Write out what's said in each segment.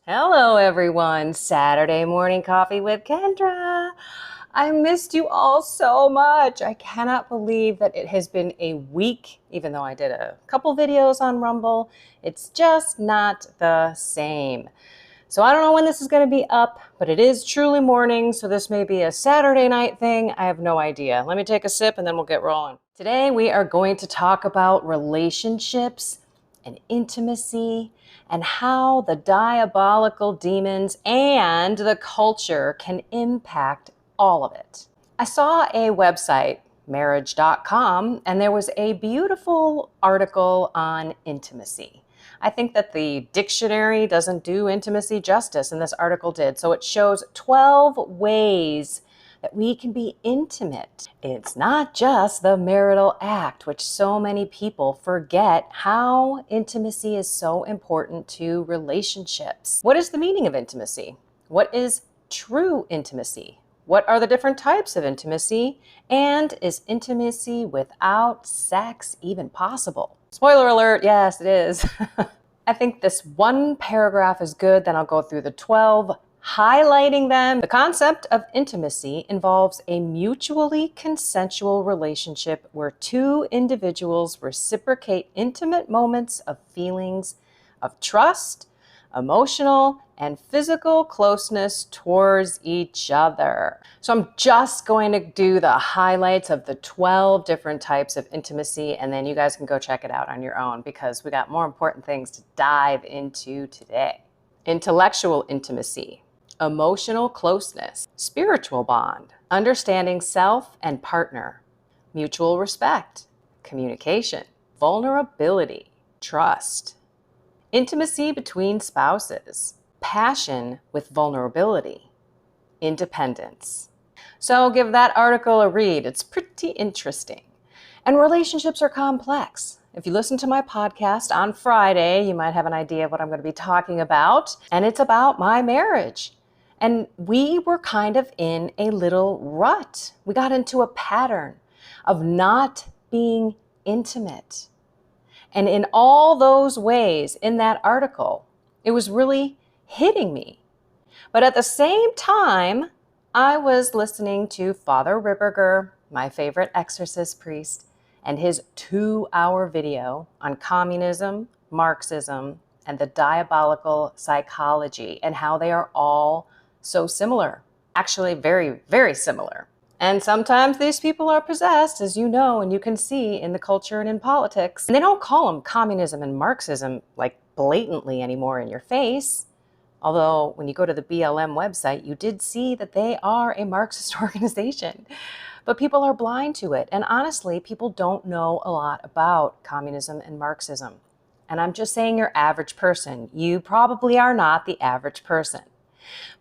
Hello, everyone. Saturday morning coffee with Kendra. I missed you all so much. I cannot believe that it has been a week, even though I did a couple videos on Rumble. It's just not the same. So I don't know when this is going to be up, but it is truly morning, so this may be a Saturday night thing. I have no idea. Let me take a sip and then we'll get rolling. Today we are going to talk about relationships and intimacy and how the diabolical demons and the culture can impact all of it. I saw a website, marriage.com, and there was a beautiful article on intimacy. I think that the dictionary doesn't do intimacy justice, and this article did. So it shows 12 ways that we can be intimate. It's not just the marital act, which so many people forget how intimacy is so important to relationships. What is the meaning of intimacy? What is true intimacy? What are the different types of intimacy? And is intimacy without sex even possible? Spoiler alert, yes, it is. I think this one paragraph is good, then I'll go through the 12, highlighting them. The concept of intimacy involves a mutually consensual relationship where two individuals reciprocate intimate moments of feelings of trust, emotional, and physical closeness towards each other. So I'm just going to do the highlights of the 12 different types of intimacy, and then you guys can go check it out on your own because we got more important things to dive into today. Intellectual intimacy, emotional closeness, spiritual bond, understanding self and partner, mutual respect, communication, vulnerability, trust, intimacy between spouses, passion with vulnerability, independence. So give that article a read. It's pretty interesting. And relationships are complex. If you listen to my podcast on Friday, you might have an idea of what I'm going to be talking about. And it's about my marriage. And we were kind of in a little rut. We got into a pattern of not being intimate. And in all those ways in that article, it was really hitting me. But at the same time, I was listening to Father Ripperger, my favorite exorcist priest, and his 2-hour video on communism, Marxism, and the diabolical psychology and how they are all so similar. Actually, very, very similar. And sometimes these people are possessed, as you know, and you can see in the culture and in politics. And they don't call them communism and Marxism like blatantly anymore in your face. Although when you go to the BLM website, you did see that they are a Marxist organization. But people are blind to it. And honestly, people don't know a lot about communism and Marxism. And I'm just saying your average person. You probably are not the average person.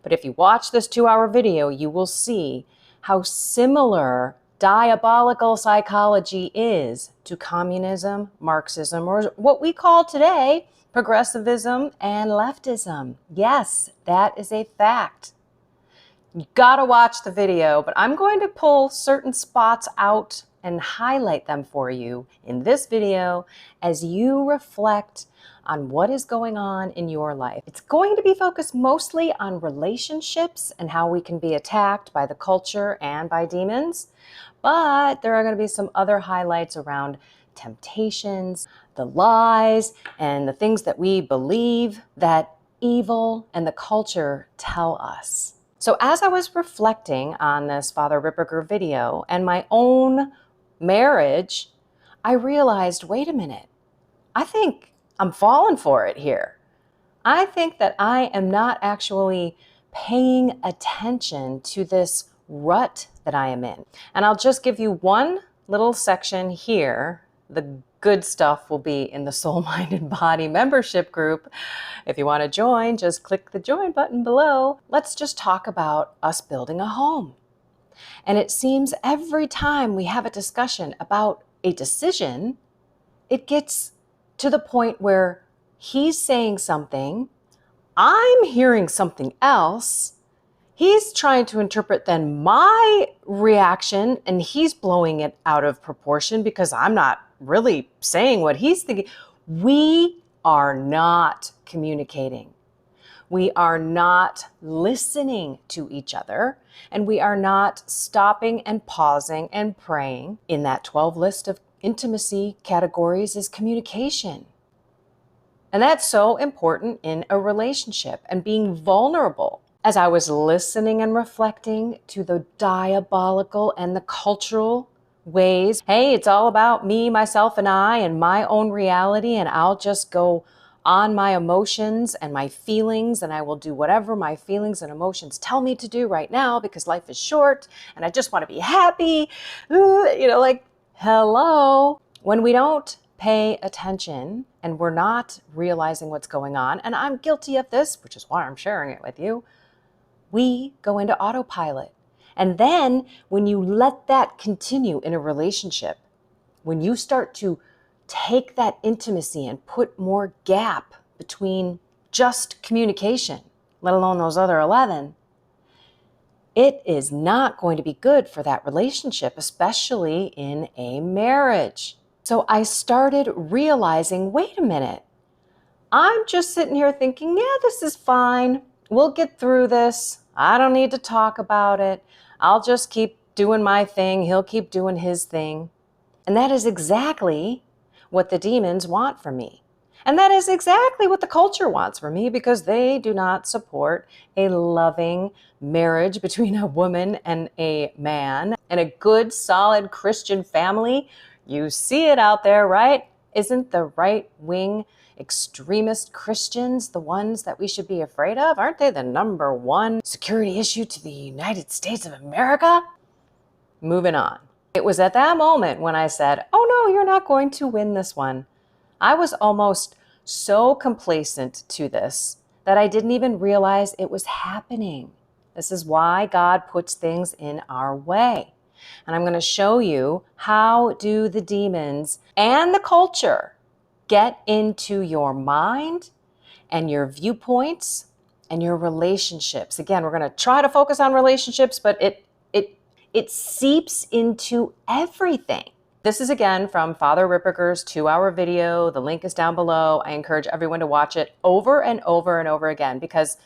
But if you watch this 2-hour video, you will see how similar diabolical psychology is to communism, Marxism, or what we call today progressivism and leftism. Yes, that is a fact. You gotta watch the video, but I'm going to pull certain spots out and highlight them for you in this video as you reflect on what is going on in your life. It's going to be focused mostly on relationships and how we can be attacked by the culture and by demons, but there are going to be some other highlights around temptations, the lies, and the things that we believe that evil and the culture tell us. So as I was reflecting on this Father Ripperger video and my own marriage, I realized, wait a minute, I think I'm falling for it here. I think that I am not actually paying attention to this rut that I am in. And I'll just give you one little section here. The good stuff will be in the Soul, Mind, and Body membership group. If you want to join, just click the join button below. Let's just talk about us building a home. And it seems every time we have a discussion about a decision, it gets to the point where he's saying something, I'm hearing something else, he's trying to interpret then my reaction, and he's blowing it out of proportion because I'm not really saying what he's thinking. We are not communicating. We are not listening to each other, and we are not stopping and pausing and praying. In that 12 list of intimacy categories is communication. And that's so important in a relationship, and being vulnerable. As I was listening and reflecting to the diabolical and the cultural ways, hey, it's all about me, myself, and I, and my own reality, and I'll just go on my emotions and my feelings, and I will do whatever my feelings and emotions tell me to do right now because life is short and I just want to be happy. Like, hello. When we don't pay attention and we're not realizing what's going on, and I'm guilty of this, which is why I'm sharing it with you, we go into autopilot. And then when you let that continue in a relationship, when you start to take that intimacy and put more gap between just communication, let alone those other 11, it is not going to be good for that relationship, especially in a marriage. So I started realizing, wait a minute, I'm just sitting here thinking, yeah, this is fine. We'll get through this. I don't need to talk about it. I'll just keep doing my thing. He'll keep doing his thing. And that is exactly what the demons want from me. And that is exactly what the culture wants from me, because they do not support a loving marriage between a woman and a man and a good, solid Christian family. You see it out there, right? Isn't the right-wing extremist Christians the ones that we should be afraid of? Aren't they the number one security issue to the United States of America? Moving on. It was at that moment when I said, oh no, you're not going to win this one. I was almost so complacent to this that I didn't even realize it was happening. This is why God puts things in our way. And I'm going to show you how do the demons and the culture get into your mind and your viewpoints and your relationships. Again, we're going to try to focus on relationships, but it seeps into everything. This is again from Father Ripperger's 2-hour video. The link is down below. I encourage everyone to watch it over and over and over again because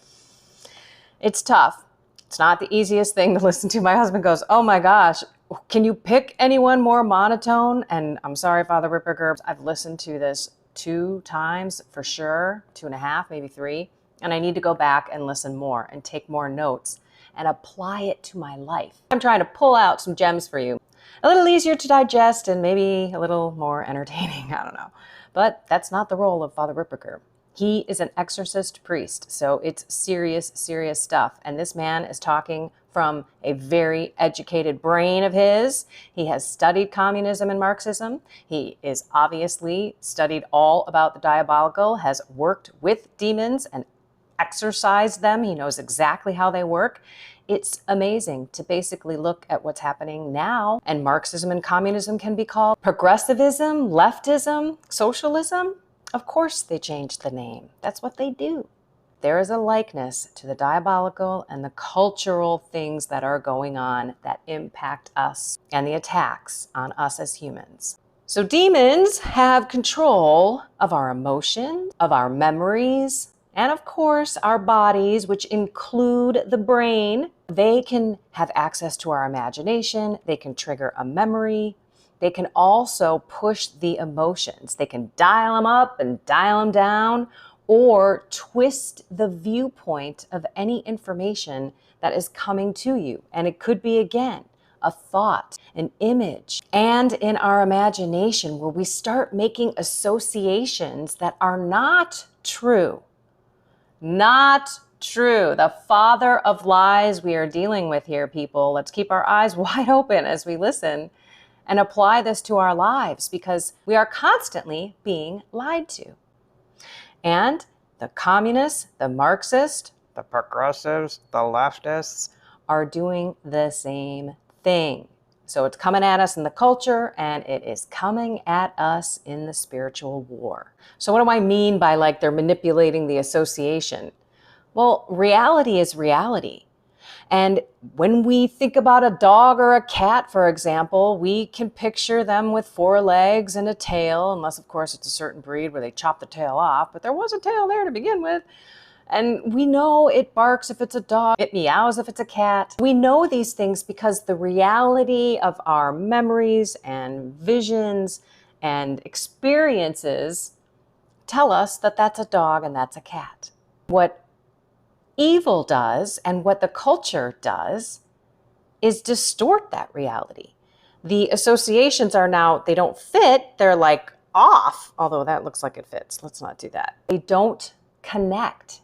it's tough. It's not the easiest thing to listen to. My husband goes, oh my gosh, can you pick anyone more monotone? And I'm sorry, Father Ripperger, I've listened to this 2 times for sure, 2.5, maybe 3. And I need to go back and listen more and take more notes and apply it to my life. I'm trying to pull out some gems for you. A little easier to digest and maybe a little more entertaining, I don't know. But that's not the role of Father Ripperger. He is an exorcist priest, so it's serious, serious stuff. And this man is talking from a very educated brain of his. He has studied communism and Marxism. He is obviously studied all about the diabolical, has worked with demons and exorcised them. He knows exactly how they work. It's amazing to basically look at what's happening now. And Marxism and communism can be called progressivism, leftism, socialism. Of course they changed the name. That's what they do. There is a likeness to the diabolical and the cultural things that are going on that impact us and the attacks on us as humans. So demons have control of our emotions, of our memories, and of course, our bodies, which include the brain. They can have access to our imagination. They can trigger a memory. They can also push the emotions. They can dial them up and dial them down, or twist the viewpoint of any information that is coming to you. And it could be, again, a thought, an image, and in our imagination where we start making associations that are not true. Not true. The father of lies we are dealing with here, people. Let's keep our eyes wide open as we listen and apply this to our lives, because we are constantly being lied to. And the communists, the Marxists, the progressives, the leftists are doing the same thing. So it's coming at us in the culture, and it is coming at us in the spiritual war. So what do I mean by like they're manipulating the association? Well, reality is reality. And when we think about a dog or a cat, for example, we can picture them with 4 legs and a tail, unless of course it's a certain breed where they chop the tail off, but there was a tail there to begin with. And we know it barks if it's a dog, it meows if it's a cat. We know these things because the reality of our memories and visions and experiences tell us that that's a dog and that's a cat. What evil does and what the culture does is distort that reality. The associations are now, they don't fit, they're like off, although that looks like it fits. Let's not do that. They don't connect.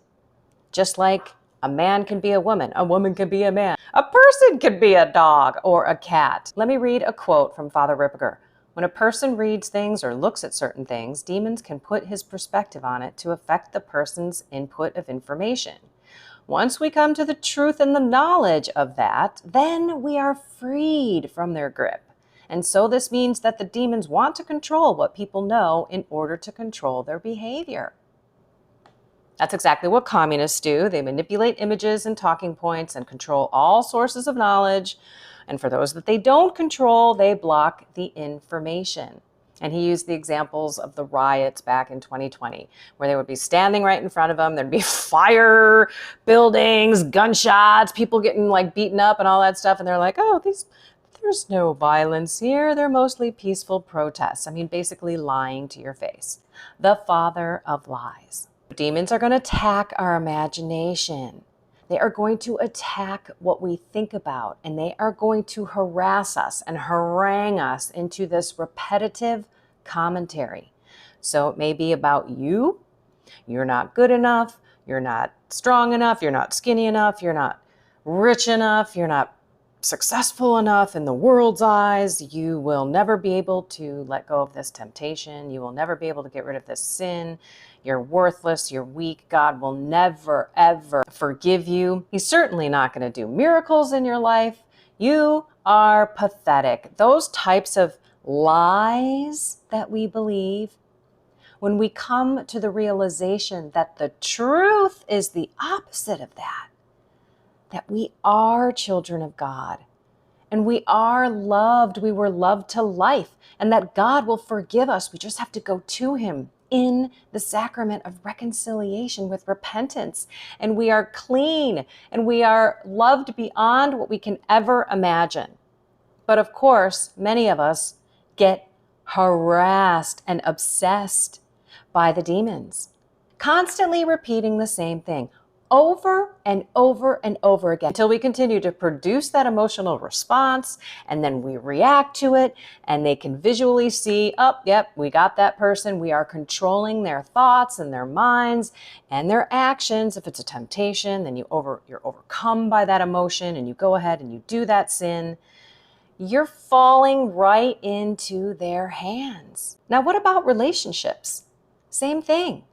Just like a man can be a woman can be a man, a person can be a dog or a cat. Let me read a quote from Father Ripperger. When a person reads things or looks at certain things, demons can put his perspective on it to affect the person's input of information. Once we come to the truth and the knowledge of that, then we are freed from their grip. And so this means that the demons want to control what people know in order to control their behavior. That's exactly what communists do. They manipulate images and talking points and control all sources of knowledge. And for those that they don't control, they block the information. And he used the examples of the riots back in 2020, where they would be standing right in front of them. There'd be fire, buildings, gunshots, people getting like beaten up and all that stuff. And they're like, oh, there's no violence here. They're mostly peaceful protests. I mean, basically lying to your face. The father of lies. Demons are going to attack our imagination. They are going to attack what we think about, and they are going to harass us and harangue us into this repetitive commentary. So it may be about you. You're not good enough. You're not strong enough. You're not skinny enough. You're not rich enough. You're not successful enough in the world's eyes. You will never be able to let go of this temptation. You will never be able to get rid of this sin. You're worthless. You're weak. God will never, ever forgive you. He's certainly not going to do miracles in your life. You are pathetic. Those types of lies that we believe, when we come to the realization that the truth is the opposite of that we are children of God and we are loved, we were loved to life, and that God will forgive us. We just have to go to him in the sacrament of reconciliation with repentance. And we are clean and we are loved beyond what we can ever imagine. But of course, many of us get harassed and obsessed by the demons, constantly repeating the same thing over and over and over again until we continue to produce that emotional response, and then we react to it, and they can visually see, oh, yep, we got that person. We are controlling their thoughts and their minds and their actions. If it's a temptation, then you're overcome by that emotion and you go ahead and you do that sin. You're falling right into their hands. Now, what about relationships? Same thing.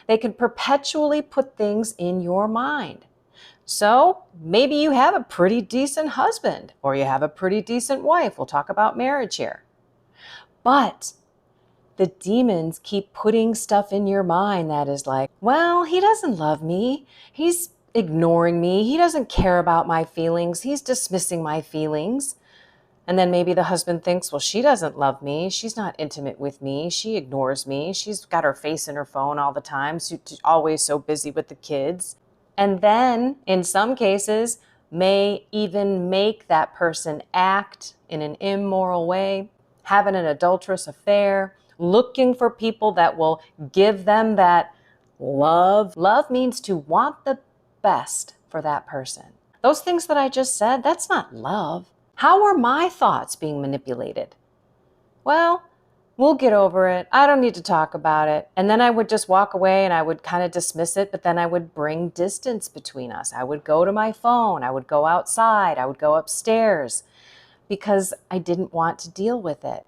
They can perpetually put things in your mind. So maybe you have a pretty decent husband or you have a pretty decent wife. We'll talk about marriage here. But the demons keep putting stuff in your mind that is like, well, he doesn't love me. He's ignoring me. He doesn't care about my feelings. He's dismissing my feelings. And then maybe the husband thinks, well, she doesn't love me. She's not intimate with me. She ignores me. She's got her face in her phone all the time. She's always so busy with the kids. And then in some cases may even make that person act in an immoral way, having an adulterous affair, looking for people that will give them that love. Love means to want the best for that person. Those things that I just said, that's not love. How are my thoughts being manipulated? Well, we'll get over it. I don't need to talk about it. And then I would just walk away and I would kind of dismiss it, but then I would bring distance between us. I would go to my phone. I would go outside. I would go upstairs because I didn't want to deal with it.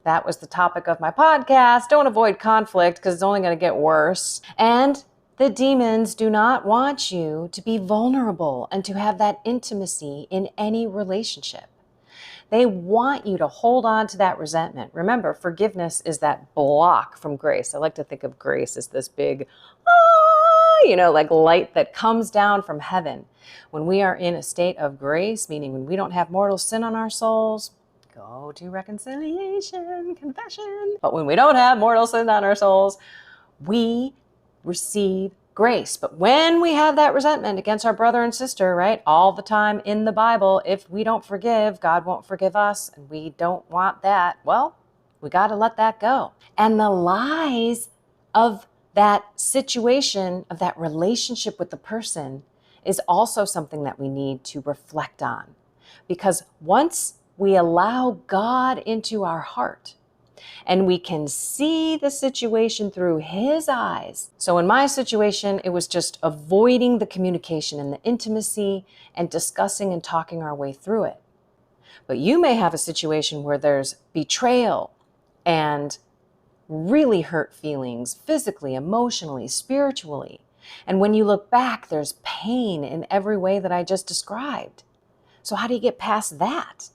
That was the topic of my podcast. Don't avoid conflict because it's only going to get worse. And the demons do not want you to be vulnerable and to have that intimacy in any relationship. They want you to hold on to that resentment. Remember, forgiveness is that block from grace. I like to think of grace as this big, like light that comes down from heaven. When we are in a state of grace, meaning when we don't have mortal sin on our souls, go to reconciliation, confession. But when we don't have mortal sin on our souls, we receive grace. But when we have that resentment against our brother and sister, right, all the time in the Bible, if we don't forgive, God won't forgive us, and we don't want that, well, we got to let that go. And the lies of that situation, of that relationship with the person, is also something that we need to reflect on. Because once we allow God into our heart, and we can see the situation through his eyes. So in my situation, it was just avoiding the communication and the intimacy and discussing and talking our way through it. But you may have a situation where there's betrayal and really hurt feelings, physically, emotionally, spiritually. And when you look back, there's pain in every way that I just described. So how do you get past that?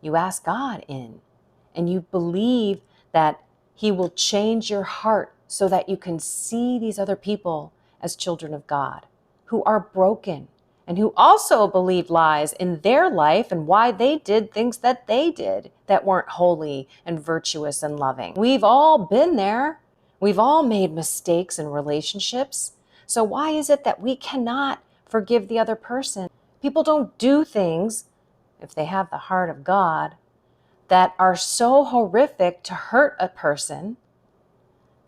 You ask God in, and you believe that he will change your heart so that you can see these other people as children of God who are broken and who also believe lies in their life and why they did things that they did that weren't holy and virtuous and loving. We've all been there. We've all made mistakes in relationships. So why is it that we cannot forgive the other person? People don't do things, if they have the heart of God, that are so horrific to hurt a person.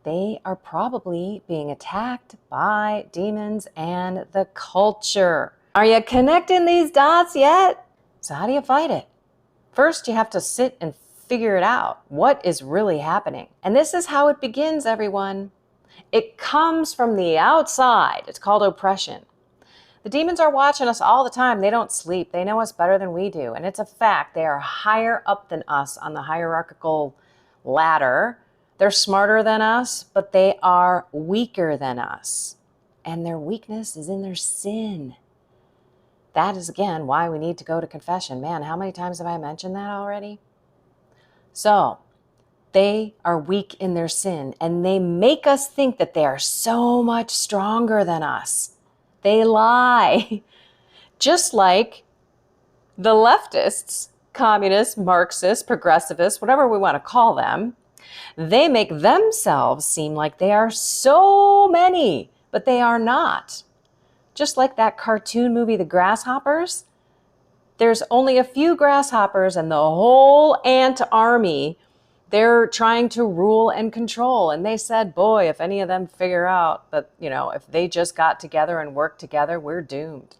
They are probably being attacked by demons and the culture. Are you connecting these dots yet? So how do you fight it? First, you have to sit and figure it out. What is really happening? And this is how it begins, everyone. It comes from the outside. It's called oppression. The demons are watching us all the time. They don't sleep. They know us better than we do. And it's a fact. They are higher up than us on the hierarchical ladder. They're smarter than us, but they are weaker than us. And their weakness is in their sin. That is, again, why we need to go to confession. Man, how many times have I mentioned that already? So, they are weak in their sin, and they make us think that they are so much stronger than us. They lie. Just like the leftists, communists, Marxists, progressivists, whatever we want to call them, they make themselves seem like they are so many, but they are not. Just like that cartoon movie, The Grasshoppers, there's only a few grasshoppers and the whole ant army, they're trying to rule and control. And they said, boy, if any of them figure out that, if they just got together and worked together, we're doomed.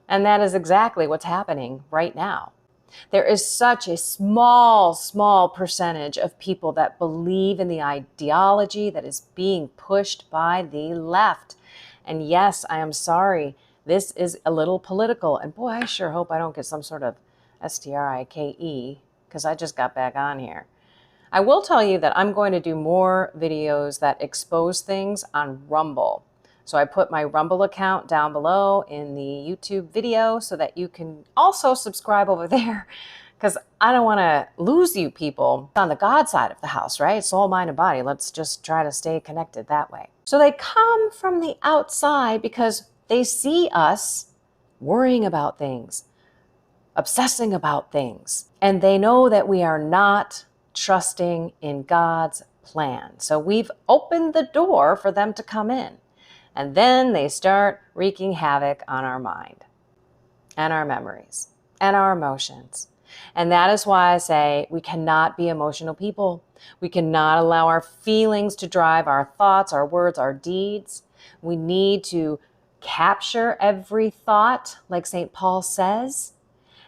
And that is exactly what's happening right now. There is such a small percentage of people that believe in the ideology that is being pushed by the left. And yes, I am sorry, this is a little political. And boy, I sure hope I don't get some sort of STRIKE, because I just got back on here. I will tell you that I'm going to do more videos that expose things on Rumble. So I put my Rumble account down below in the YouTube video so that you can also subscribe over there, because I don't want to lose you people on the God side of the house, right? Soul, mind, and body. Let's just try to stay connected that way. So they come from the outside because they see us worrying about things, obsessing about things, and they know that we are not trusting in God's plan. So we've opened the door for them to come in. And then they start wreaking havoc on our mind and our memories and our emotions. And that is why I say we cannot be emotional people. We cannot allow our feelings to drive our thoughts, our words, our deeds. We need to capture every thought, like St. Paul says,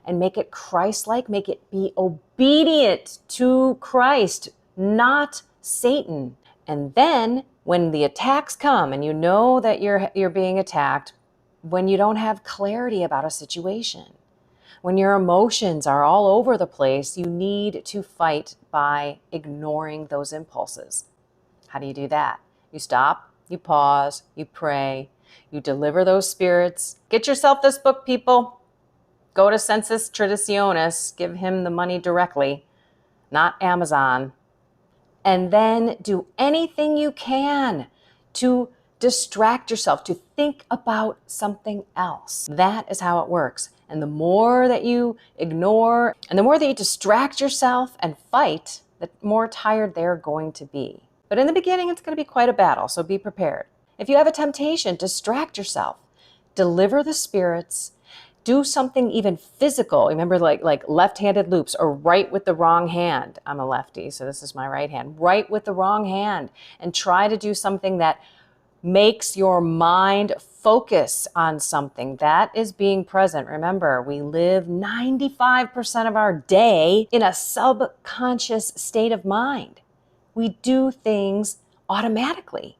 and make it Christ-like, make it be obedient to Christ, not Satan. And then when the attacks come and you know that you're being attacked, when you don't have clarity about a situation, when your emotions are all over the place, you need to fight by ignoring those impulses. How do you do that? You stop, you pause, you pray, you deliver those spirits. Get yourself this book, people. Go to Sensus Traditionis, give him the money directly, not Amazon. And then do anything you can to distract yourself, to think about something else. That is how it works. And the more that you ignore and the more that you distract yourself and fight, the more tired they're going to be. But in the beginning, it's going to be quite a battle, so be prepared. If you have a temptation, distract yourself. Deliver the spirits. Do something even physical. Remember, like left-handed loops, or write with the wrong hand. I'm a lefty, so this is my right hand. Write with the wrong hand and try to do something that makes your mind focus on something. That is being present. Remember, we live 95% of our day in a subconscious state of mind. We do things automatically.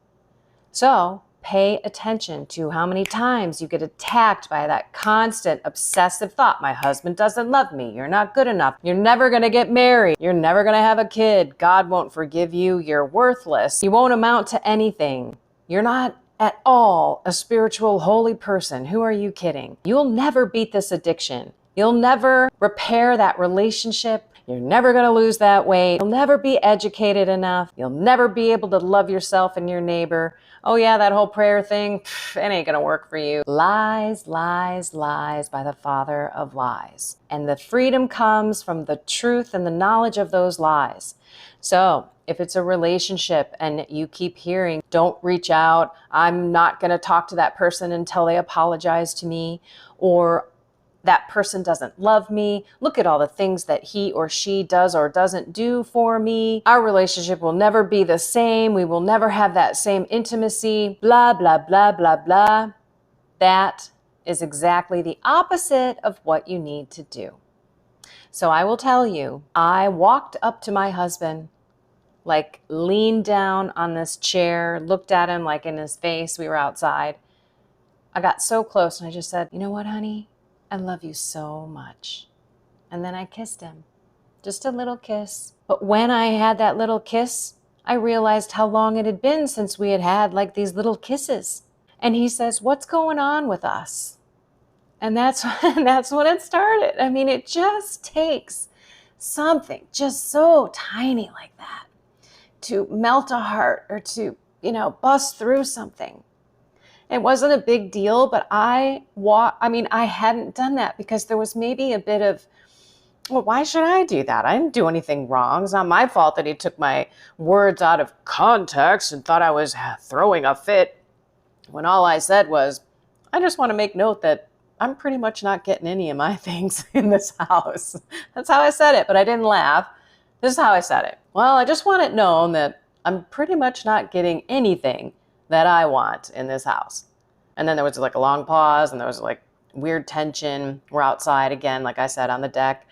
So pay attention to how many times you get attacked by that constant obsessive thought. My husband doesn't love me. You're not good enough. You're never going to get married. You're never going to have a kid. God won't forgive you. You're worthless. You won't amount to anything. You're not at all a spiritual, holy person. Who are you kidding? You'll never beat this addiction. You'll never repair that relationship. You're never going to lose that weight. You'll never be educated enough. You'll never be able to love yourself and your neighbor. Oh yeah, that whole prayer thing, it ain't going to work for you. Lies, lies, lies by the father of lies. And the freedom comes from the truth and the knowledge of those lies. So if it's a relationship and you keep hearing, don't reach out, I'm not going to talk to that person until they apologize to me, or that person doesn't love me. Look at all the things that he or she does or doesn't do for me. Our relationship will never be the same. We will never have that same intimacy. Blah, blah, blah, blah, blah. That is exactly the opposite of what you need to do. So I will tell you, I walked up to my husband, like leaned down on this chair, looked at him like in his face. We were outside. I got so close and I just said, you know what, honey? I love you so much. And then I kissed him. Just a little kiss. But when I had that little kiss, I realized how long it had been since we had had like these little kisses. And he says, what's going on with us? And that's when it started. I mean, it just takes something just so tiny like that to melt a heart or to, bust through something. It wasn't a big deal, but I hadn't done that because there was maybe a bit of, well, why should I do that? I didn't do anything wrong. It's not my fault that he took my words out of context and thought I was throwing a fit, when all I said was, I just want to make note that I'm pretty much not getting any of my things in this house. That's how I said it, but I didn't laugh. This is how I said it. Well, I just want it known that I'm pretty much not getting anything that I want in this house. And then there was like a long pause and there was like weird tension. We're outside again, like I said, on the deck,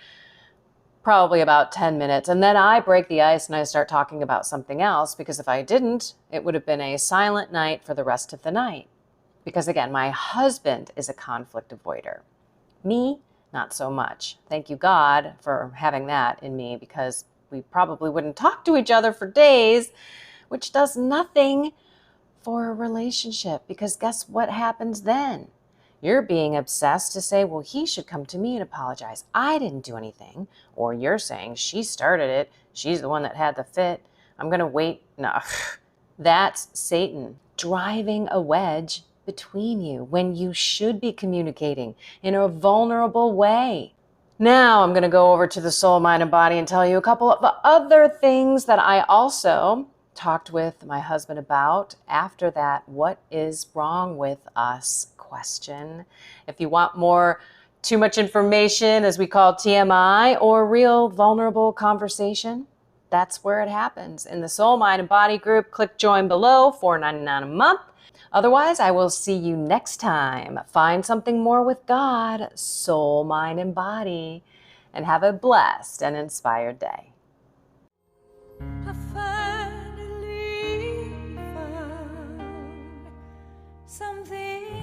probably about 10 minutes. And then I break the ice and I start talking about something else, because if I didn't, it would have been a silent night for the rest of the night. Because again, my husband is a conflict avoider. Me, not so much. Thank you, God, for having that in me, because we probably wouldn't talk to each other for days, which does nothing for a relationship, because guess what happens then? You're being obsessed to say, well, he should come to me and apologize. I didn't do anything. Or you're saying she started it. She's the one that had the fit. I'm going to wait. No, that's Satan driving a wedge between you when you should be communicating in a vulnerable way. Now I'm going to go over to the soul, mind, and body and tell you a couple of other things that I also talked with my husband about after that what is wrong with us question. If you want more too much information, as we call TMI, or real vulnerable conversation, that's where it happens. In the Soul, Mind, and Body group, click join below, $4.99 a month. Otherwise, I will see you next time. Find something more with God, soul, mind, and body, and have a blessed and inspired day. I finally found something